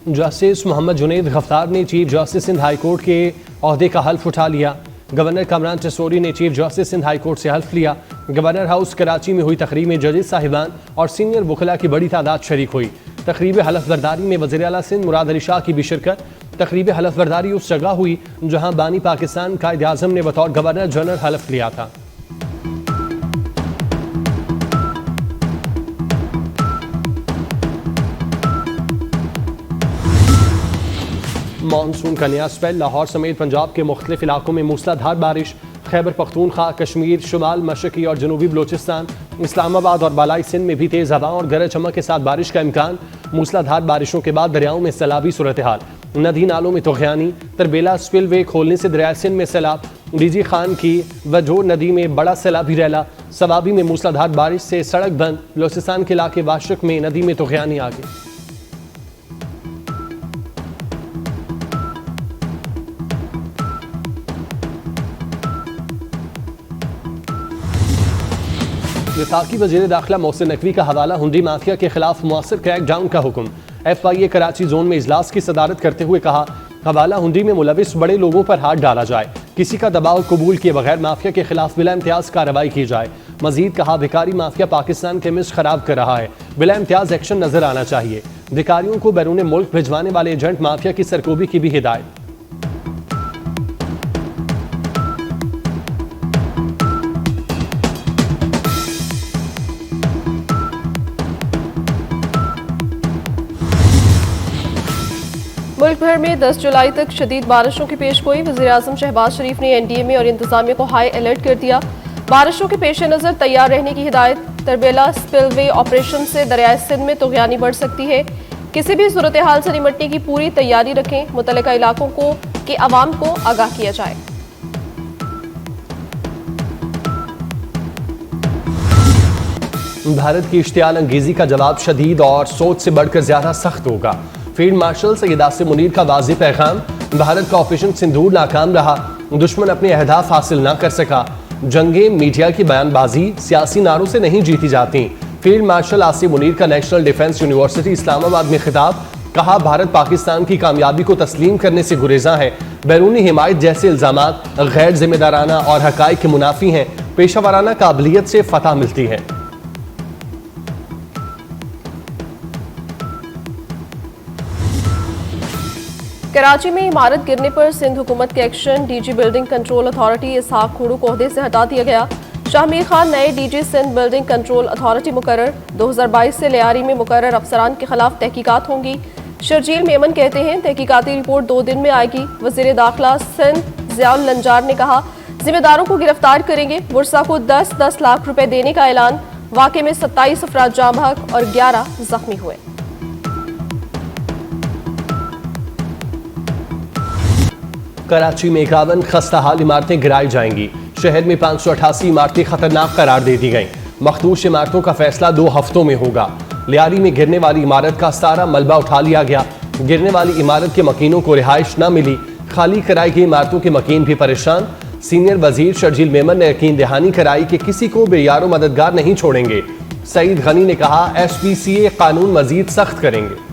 Justice Mohammad Junaid Guftar ने chief justice Sindh high court के ओहदे का हल्फ उठा लिया। गवर्नर कमरान चसोरी ने chief justice Sindh high court से हल्फ लिया। गवर्नर हाउस कराची में हुई तकरीब में जजेस साहिबान और सीनियर वकला की बड़ी तादाद शरीक हुई। तकरीब हलफ बरदारी में वज़ीर आला सिंध मुराद अली शाह की भी शिरकत। तकरीब हलफ बरदारी उस जगह हुई जहाँ बानी पाकिस्तान कायद आज़म ने बतौर गवर्नर जनरल हलफ लिया था। मानसून का नया स्पेल। लाहौर समेत पंजाब के मुख्तलिफ इलाकों में मूसलाधार बारिश। खैबर पख्तूनख्वा, कश्मीर, शुमाल मशरकी और जनूबी बलोचिस्तान, इस्लामाबाद और बालाई सिंध में भी तेज़ हवा और गरज चमक के साथ बारिश का इम्कान। मूसलाधार बारिशों के बाद दरियाओं में सैलाबी सूरत हाल। नदी नालों में तुग़यानी। तरबेला स्पिलवे खोलने से दरिया सिंध में सैलाब। डीजी खान की वजोर नदी में बड़ा सैलाबी रैला। सवाबी में मूसलाधार बारिश से सड़क बंद। बलोचिस्तान के इलाके वाशिक में नदी में तुग़यानी आ गई। वफाकी वज़ीर दाखिला मोहसिन नकवी का हवाला हुंडी माफिया के खिलाफ मुअस्सर क्रैकडाउन का हुक्म। FIA कराची जोन में इजलास की सदारत करते हुए कहा, हवाला हुंडी में मुलविस बड़े लोगों पर हाथ डाला जाए। किसी का दबाव कबूल किए बगैर माफिया के खिलाफ बिला इम्तियाज कार्रवाई की जाए। मजीद कहा, भिखारी माफिया पाकिस्तान के इमेज खराब कर रहा है। बिला इम्तियाज एक्शन नजर आना चाहिए। भिखारियों को बैरून मुल्क भिजवाने वाले एजेंट माफिया की सरकोबी की भी हिदायत। मुल्क भर में 10 जुलाई तक शदीद बारिशों की पेशगोई। वज़ीर आज़म शहबाज शरीफ ने NDMA और इंतजामिया को हाई अलर्ट कर दिया। बारिशों के पेश नज़र तैयार रहने की हिदायत। तरबेला स्पिलवे ऑपरेशन से दरियाए सिंध में तुग़यानी बढ़ सकती है। किसी भी सूरत हाल से निपटने की पूरी तैयारी रखें। मुतल्लिका इलाकों को के अवाम को आगाह किया जाए। भारत की इश्तियाल अंगेजी का जवाब शदीद और सोच से बढ़कर ज्यादा सख्त होगा। फील्ड मार्शल सैयद आसिम मुनीर का वाज़ेह पैगाम। भारत का ऑपरेशन सिंदूर नाकाम रहा। दुश्मन अपने अहदाफ हासिल ना कर सका। जंगे मीडिया की बयानबाजी सियासी नारों से नहीं जीती जाती। फील्ड मार्शल आसिम मुनीर का नेशनल डिफेंस यूनिवर्सिटी इस्लामाबाद में खिताब। कहा, भारत पाकिस्तान की कामयाबी को तस्लीम करने से गुरेजा है। बैरूनी हिमायत जैसे इल्जामात गैर जिम्मेदाराना और हकाइक के मुनाफी हैं। पेशावराना काबिलियत से फतह मिलती है। कराची में इमारत गिरने पर सिंध हुकूमत के action. DG building control authority Ishaq Khuhro को ओहदे से हटा दिया गया। शाहमीर खान नए DG Sindh building control authority मुकर्रर। 2022 से लियारी में मुकर्रर अफसरान के खिलाफ तहकीकात होंगी। शर्जील मेमन कहते हैं, तहकीकाती रिपोर्ट 2 दिन में आएगी। वज़ीर दाखिला सिंध ज़ियाउल लंजार ने कहा, जिम्मेदारों को गिरफ्तार करेंगे। बुरसा को 10-10 लाख रुपए देने का ऐलान। वाक़े में 27 अफराद जाँ बहक और 11 जख्मी हुए। कराची में 51 खस्ता हाल इमारतें गिराई जाएंगी। शहर में 588 इमारतें खतरनाक करार दे दी गईं। मखदूश इमारतों का फैसला 2 हफ्तों में होगा। लियारी में गिरने वाली इमारत का सारा मलबा उठा लिया गया। गिरने वाली इमारत के मकीनों को रिहाइश न मिली। खाली कराई गई इमारतों के मकीन भी परेशान। सीनियर वजीर शर्जील मेमन ने यकीन दहानी कराई कि किसी को बेयारो मददगार नहीं छोड़ेंगे। सईद गनी ने कहा, SPCA कानून मजीद सख्त करेंगे।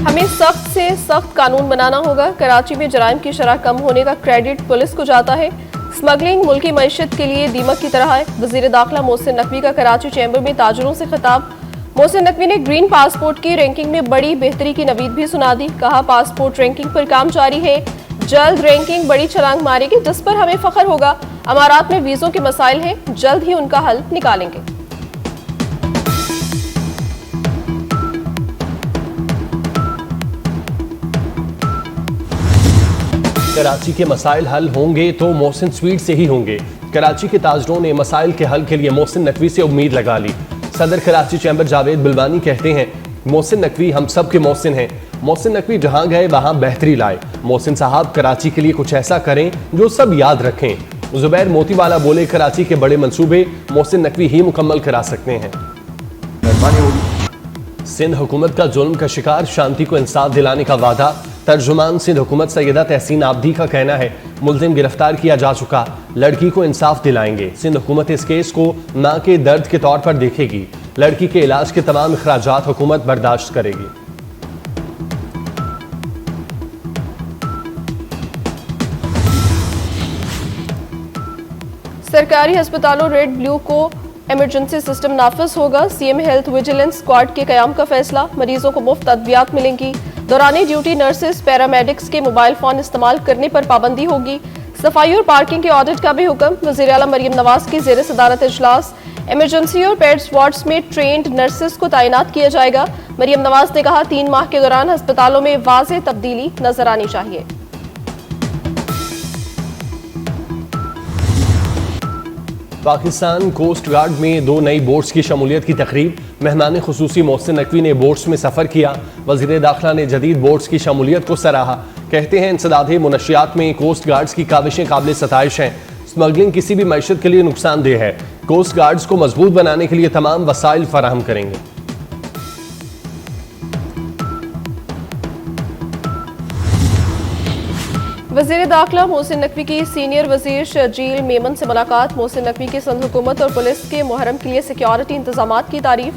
हमें सख्त से सख्त कानून बनाना होगा। कराची में जराइम की शरह कम होने का क्रेडिट पुलिस को जाता है। स्मगलिंग मुल्की मईशत के लिए दीमक की तरह है। वज़ीर दाखिला मोहसिन नकवी का कराची चैम्बर में ताजरों से खिताब। मोहसिन नकवी ने ग्रीन पासपोर्ट की रैंकिंग में बड़ी बेहतरी की नवीद भी सुना दी। कहा, पासपोर्ट रैंकिंग पर काम जारी है। जल्द रैंकिंग बड़ी छलांग मारेगी, जिस पर हमें फख्र होगा। अमारात में वीजों के मसाइल हैं, जल्द ही उनका हल निकालेंगे। कराची के मसाइल हल होंगे तो मोहसिन स्वीट से ही होंगे। कराची के ताजरों ने मसाइल के हल के लिए मोहसिन नकवी से उम्मीद लगा ली। सदर कराची चैम्बर जावेद बिलवानी कहते हैं, मोहसिन नकवी हम सब के मोहसिन हैं। मोहसिन नकवी जहां गए वहां बेहतरी लाए। मोहसिन साहब कराची के लिए कुछ ऐसा करें जो सब याद रखें। जुबैर मोतीवाला बोले, कराची के बड़े मंसूबे मोहसिन नकवी ही मुकम्मल करा सकते हैं। सिंध हुकूमत का जुल्म का शिकार शांति को इंसाफ दिलाने का वादा। तर्जुमान सिंध हुकूमत सैयदा तहसीन आबदी का कहना है मुल्जिम गिरफ्तार किया जा चुका, लड़की को इंसाफ दिलाएंगे। सिंध हुकूमत इस केस को मां के दर्द के तौर पर देखेगी। लड़की के इलाज के तमाम अखराजात हुकूमत बर्दाश्त करेगी। सरकारी अस्पतालों रेड ब्लू को इमरजेंसी सिस्टम नाफिज होगा। सीएम हेल्थ विजिलेंस स्क्वाड के कयाम का फैसला। मरीजों को मुफ्त अद्वियात मिलेंगी। दौरान ड्यूटी नर्सेस पैरामेडिक्स के मोबाइल फोन इस्तेमाल करने पर पाबंदी होगी। सफाई और पार्किंग के ऑडिट का भी हुक्म। वज़ीर आला मरियम नवाज की ज़ेर सदारत इजलास। इमरजेंसी और पेड्स वार्ड्स में ट्रेंड नर्सेस को तैनात किया जाएगा। मरियम नवाज ने कहा 3 माह के दौरान अस्पतालों में वाज़ेह तब्दीली नजर आनी चाहिए। पाकिस्तान कोस्ट गार्ड में 2 नई बोट्स की शमूलियत की तकरीब। मेहमान खुसूसी मोहसिन नकवी ने बोट्स में सफ़र किया। वज़ीर दाखिला ने जदीद बोट्स की शमूलियत को सराहा। कहते हैं इंसदाद मुनशियात में कोस्ट गार्ड्स की काविशें काबिल सताइश हैं। स्मगलिंग किसी भी मैशत के लिए नुकसानदेह है। कोस्ट गार्ड्स को मजबूत बनाने के लिए तमाम वसाइल फराहम करेंगे। वज़ीर दाखिला मोहसिन नकवी की सीनियर वज़ीर शर्जील मेमन से मुलाकात। मोहसिन नकवी की सिंध हुकूमत और पुलिस के मुहर्रम के लिए सिक्योरिटी इंतजामात की तारीफ।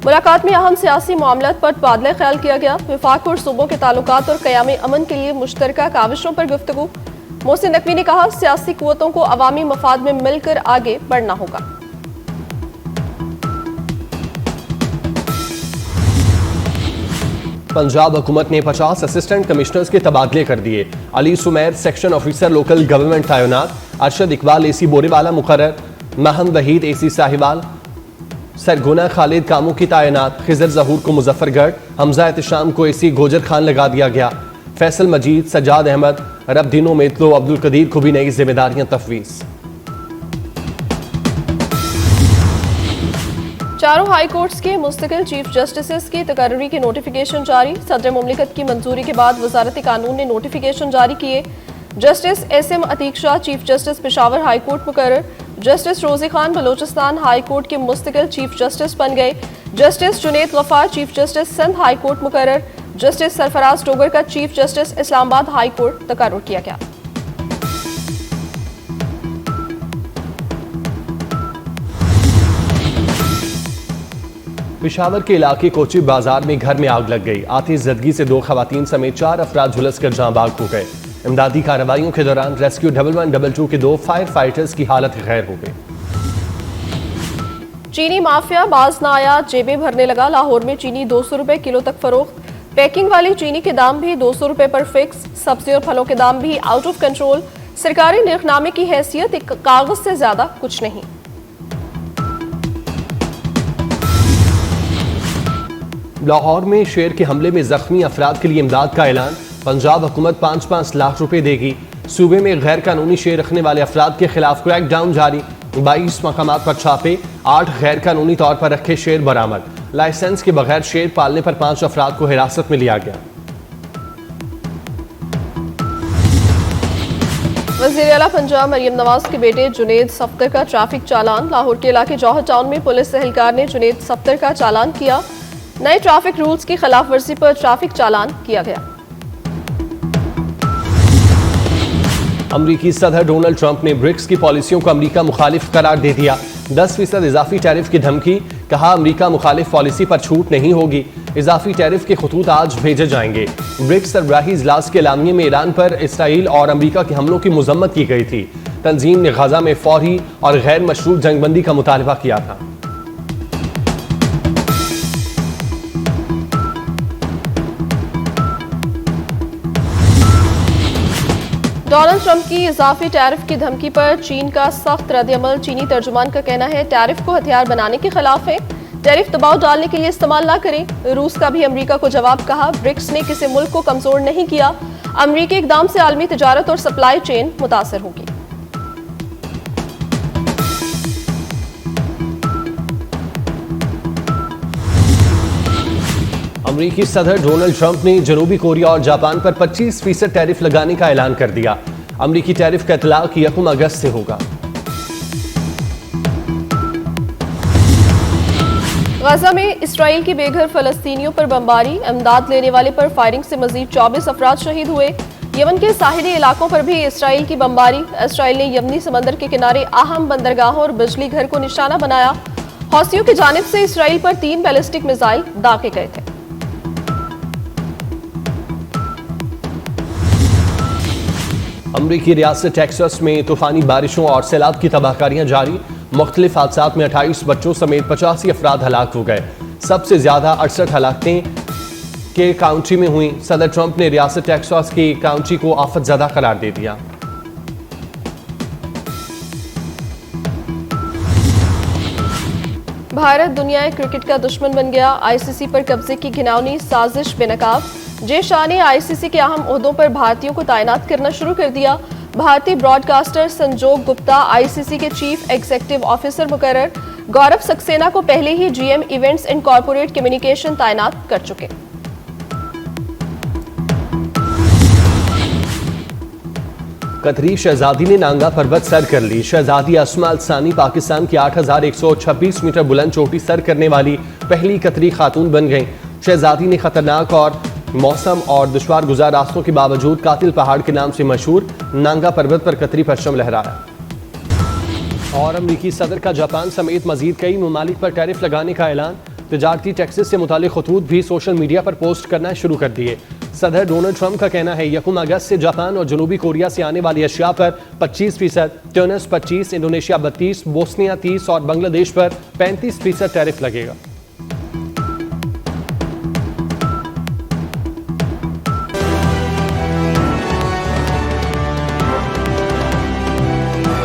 मुलाकात में अहम सियासी मामलात पर तबादला ख्याल किया गया। वफाक और सूबों के ताल्लुकात और क़याम अमन के लिए मुश्तरका काविशों पर गुफ्तगू। मोहसिन नकवी ने कहा सियासी कुव्वतों को अवामी मफाद में मिलकर आगे बढ़ना होगा। पंजाब हुकूमत ने 50 असिस्टेंट कमिश्नर्स के तबादले कर दिए। Ali Sumair section officer local government तैनात। अरशद इकबाल एसी बोरेवाला मुकर्रर। महम वहीद एसी साहिवाल। सरगुना खालिद कामों की तैनात। खिजर जहूर को मुजफ्फरगढ़। हमजा एहतशाम को एसी गोजर खान लगा दिया गया। फैसल मजीद, सज्जाद अहमद, रबदीनो मेतलो, अब्दुल कदीर को भी नई जिम्मेदारियां तफवीज़। चारों हाई कोर्ट्स के मुस्तकिल चीफ जस्टिस की तकर्री की नोटिफिकेशन जारी। सदर मुमलिकत की मंजूरी के बाद वजारत कानून ने नोटिफिकेशन जारी किए। Justice S M Atiq Shah chief justice Peshawar high court मुकर्रर। Justice Rozi Khan Balochistan high court के मुस्तकिल चीफ जस्टिस बन गए। Justice Junaid Ghaffar chief justice Sindh high court मुकर्रर। जस्टिस सरफराज डोगर का chief justice Islamabad high court तकर्रुर किया गया। पेशावर के इलाके कोची बाजार में घर में आग लग गई। आतिशज़दगी से 2 खवातीन समेत 4 अफराद झुलस कर जाँ बाग हो गए। इमदादी कार्रवाइयों के दौरान रेस्क्यू 1122 के 2 फायर फाइटर्स की हालत गैर हो गई। चीनी माफिया बाज ना आया, जेबें भरने लगा। लाहौर में चीनी 200 रुपए किलो तक फरोख्त। पैकिंग वाली चीनी के दाम भी 200 रुपए पर फिक्स। सब्जी और फलों के दाम भी आउट ऑफ कंट्रोल। सरकारी निर्खनामे की हैसियत एक कागज से ज्यादा कुछ नहीं। लाहौर में शेर के हमले में जख्मी अफराद के लिए इमदाद का ऐलान। पंजाब हुकूमत 5-5 लाख रुपए देगी। सूबे में गैर कानूनी शेर रखने वाले अफराद के खिलाफ क्रैकडाउन जारी। 22 मकामात पर छापे। 8 गैर कानूनी तौर पर रखे शेर बरामद। लाइसेंस के बगैर शेर पालने पर 5 अफराद को हिरासत में लिया गया। वज़ीर आला पंजाब मरियम नवाज के बेटे जुनेद सफ्तर का ट्रैफिक चालान। लाहौर के इलाके जौहर टाउन में पुलिस एहलकार ने जुनेद सफ्तर का चालान किया। नए ट्रैफिक रूल्स की खिलाफ वर्जी पर ट्रैफिक चालान किया गया। अमरीकी सदर डोनाल्ड ट्रंप ने ब्रिक्स की पॉलिसियों को अमरीका मुखालिफ करार दे दिया। 10% इजाफी टैरिफ की धमकी। कहा अमरीका मुखालिफ पॉलिसी पर छूट नहीं होगी। इजाफी टैरिफ के खतूत आज भेजे जाएंगे। ब्रिक्स सरबराही इजलास के एलामिये में ईरान पर इसराइल और अमरीका के हमलों की मजम्मत की गई थी। तंजीम ने गजा में फौरी और गैर मशरूत जंगबंदी का मुतालबा किया था। डोनाल्ड ट्रंप की इजाफी टैरिफ की धमकी पर चीन का सख्त रद्द-ए-अमल। चीनी तर्जुमान का कहना है टैरिफ को हथियार बनाने के खिलाफ है। टैरिफ दबाव डालने के लिए इस्तेमाल ना करें। रूस का भी अमरीका को जवाब। कहा ब्रिक्स ने किसी मुल्क को कमजोर नहीं किया। अमरीकी इकदाम से आलमी तिजारत और सप्लाई चेन मुतासर होगी। अमरीकी सदर डोनाल्ड ट्रंप ने जनूबी कोरिया और जापान पर 25% टैरिफ लगाने का ऐलान कर दिया। अमरीकी टैरिफ का इतलाक 1 अगस्त से होगा। गाजा में इसराइल की बेघर फलस्तीनियों पर बमबारी, इमदाद लेने वाले पर फायरिंग से मजीद 24 अफराद शहीद हुए। यमन के साहिली इलाकों पर भी इसराइल की बमबारी, इसराइल ने यमनी समंदर के किनारे अहम बंदरगाहों और बिजली घर को निशाना बनाया। हौसियों की जानिब से इसराइल पर 3 बैलिस्टिक मिसाइल दागे गए थे। अमरीकी रियासत टेक्सास में तूफानी बारिशों और सैलाब की तबाहकारियां जारी। मुख्तलिफ हादसात में 28 बच्चों समेत 85 अफराद हलाक हो गए। सबसे ज्यादा 68 हलाकतें के काउंटी में हुई। सदर ट्रंप ने रियासत टेक्सास की काउंटी को आफत ज़दा करार दे दिया। भारत दुनिया क्रिकेट का दुश्मन बन गया, आईसीसी पर कब्जे की घिनौनी साजिश बेनकाब। जे शाह ने आईसीसी के अहम ओहदों पर भारतीयों को तैनात करना शुरू कर दिया। भारतीय ब्रॉडकास्टर संजोग गुप्ता आईसीसी के चीफ एग्जीक्यूटिव ऑफिसर मुकर्रर। गौरव सक्सेना को पहले ही GM events and corporate communication तैनात कर चुके। कतरी शहजादी ने नांगा पर्वत सर कर ली। शहजादी अस्मा अल सानी पाकिस्तान की 8126 मीटर बुलंद चोटी सर करने वाली पहली कतरी खातून बन गईं। शहजादी ने खतरनाक और मौसम और दुश्वार गुजार रास्तों के बावजूद कातिल पहाड़ के नाम से मशहूर नांगा पर्वत पर कतरी परचम लहराया। और अमरीकी सदर का जापान समेत मजीद कई ममालिक पर टैरिफ लगाने का ऐलान। तजारती टैक्सेस से मुतालिक खतूत भी सोशल मीडिया पर पोस्ट करना शुरू कर दिए। सदर डोनाल्ड ट्रंप का कहना है 1 अगस्त से जापान और जनूबी कोरिया से आने वाली अशिया पर 25%, ट्यूनिस 25%, इंडोनेशिया 32%, बोस्निया 30% और बांग्लादेश पर 35% टैरिफ लगेगा।